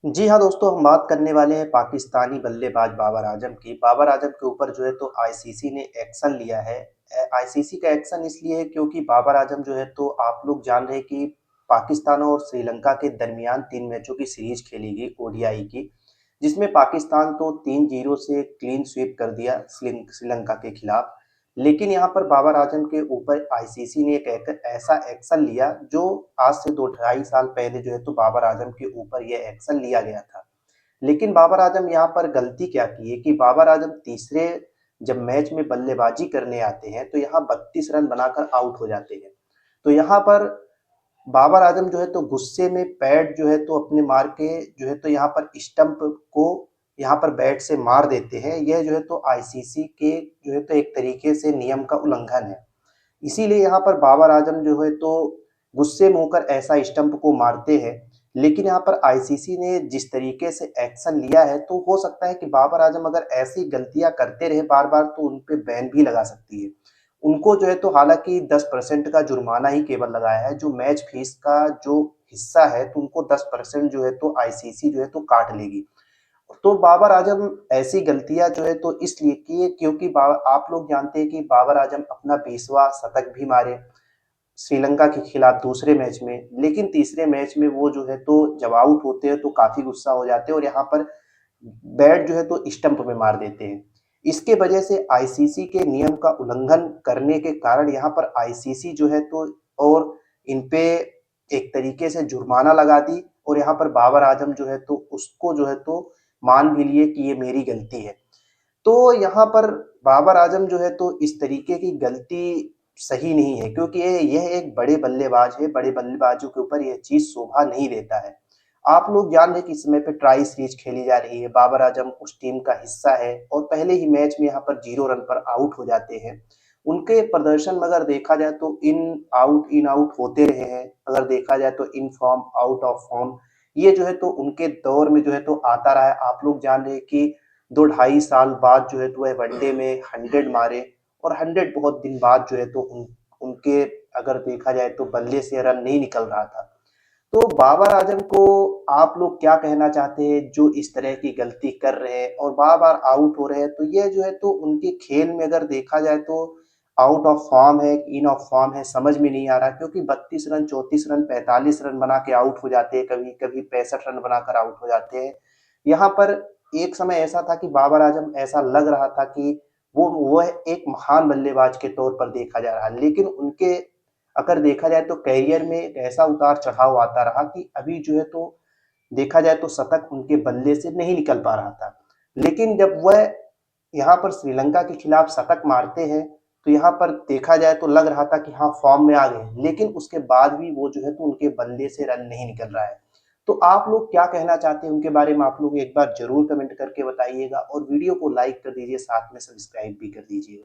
जी हाँ दोस्तों, हम बात करने वाले हैं पाकिस्तानी बल्लेबाज बाबर आजम की। बाबर आजम के ऊपर जो है तो आईसीसी ने एक्शन लिया है। आईसीसी का एक्शन इसलिए है क्योंकि बाबर आजम जो है तो आप लोग जान रहे हैं कि पाकिस्तान और श्रीलंका के दरमियान 3 मैचों की सीरीज खेली गई ओडीआई की, जिसमें पाकिस्तान तो 3-0 से क्लीन स्वीप कर दिया श्रीलंका के खिलाफ। लेकिन यहाँ पर बाबर आजम के ऊपर आईसीसी ने एक ऐसा एक्शन लिया जो आज से 2 ढाई साल पहले जो है तो बाबर आजम के ऊपर यह एक्शन लिया गया था। लेकिन बाबर आजम यहाँ पर गलती क्या की है कि बाबर आजम तीसरे जब मैच में बल्लेबाजी करने आते हैं तो यहाँ 32 रन बनाकर आउट हो जाते हैं। तो यहाँ पर बाबर आजम जो है तो गुस्से में पैड जो है तो अपने मार के जो है तो यहाँ पर स्टंप को यहाँ पर बैट से मार देते हैं। यह जो है तो आईसीसी के जो है तो एक तरीके से नियम का उल्लंघन है। इसीलिए यहाँ पर बाबर आजम जो है तो गुस्से में होकर ऐसा स्टंप को मारते हैं। लेकिन यहाँ पर आईसीसी ने जिस तरीके से एक्शन लिया है तो हो सकता है कि बाबर आजम अगर ऐसी गलतियां करते रहे बार बार तो उन पे बैन भी लगा सकती है। उनको जो है तो हालांकि 10% का जुर्माना ही केवल लगाया है, जो मैच फीस का जो हिस्सा है तो उनको 10% जो है तो आईसीसी जो है तो काट लेगी। तो बाबर आजम ऐसी गलतियां जो है तो इसलिए किए क्योंकि आप लोग जानते हैं कि बाबर आजम अपना 20वां शतक भी मारे श्रीलंका के खिलाफ दूसरे मैच में। लेकिन तीसरे मैच में वो जो है तो जब आउट होते हैं तो काफी गुस्सा हो जाते हैं और यहाँ पर बैट जो है तो स्टंप में मार देते हैं। इसके वजह से आईसीसी के नियम का उल्लंघन करने के कारण यहाँ पर आईसीसी जो है तो और इन पे एक तरीके से जुर्माना लगा दी और यहाँ पर बाबर आजम जो है तो उसको जो है तो मान भी लिए कि ये मेरी गलती है। तो यहाँ पर बाबर आजम जो है तो इस तरीके की गलती सही नहीं है क्योंकि यह एक बड़े बल्लेबाज है। बड़े बल्लेबाजों के ऊपर यह चीज शोभा नहीं देता है। आप लोग जान रहे हैं कि इस समय पे ट्राई सीरीज खेली जा रही है। बाबर आजम उस टीम का हिस्सा है और पहले ही मैच में यहाँ पर 0 रन पर आउट हो जाते हैं। उनके प्रदर्शन में अगर देखा जाए तो इन आउट होते रहे हैं। अगर देखा जाए तो in form out of form ये जो है तो उनके दौर में जो है तो आता रहा है। आप लोग जान रहे हैं कि 2 ढाई साल बाद जो है तो वह वनडे में 100 मारे और 100 बहुत दिन बाद जो है तो उनके अगर देखा जाए तो बल्ले से रन नहीं निकल रहा था। तो बाबर आजम को आप लोग क्या कहना चाहते हैं जो इस तरह की गलती कर रहे हैं और बार बार आउट हो रहे हैं? तो ये जो है तो उनके खेल में अगर देखा जाए तो आउट ऑफ फॉर्म है, इन ऑफ फॉर्म है, समझ में नहीं आ रहा क्योंकि 32 रन, 34 रन, 45 रन बना के आउट हो जाते हैं, कभी कभी 65 रन बनाकर आउट हो जाते हैं। यहाँ पर एक समय ऐसा था कि बाबर आजम ऐसा लग रहा था कि वो एक महान बल्लेबाज के तौर पर देखा जा रहा है। लेकिन उनके अगर देखा जाए तो करियर में एक ऐसा उतार चढ़ाव आता रहा कि अभी जो है तो देखा जाए तो शतक उनके बल्ले से नहीं निकल पा रहा था। लेकिन जब वह यहाँ पर श्रीलंका के खिलाफ शतक मारते हैं तो यहाँ पर देखा जाए तो लग रहा था कि हाँ फॉर्म में आ गए, लेकिन उसके बाद भी वो जो है तो उनके बल्ले से रन नहीं निकल रहा है। तो आप लोग क्या कहना चाहते हैं उनके बारे में? आप लोग एक बार जरूर कमेंट करके बताइएगा और वीडियो को लाइक कर दीजिए, साथ में सब्सक्राइब भी कर दीजिएगा।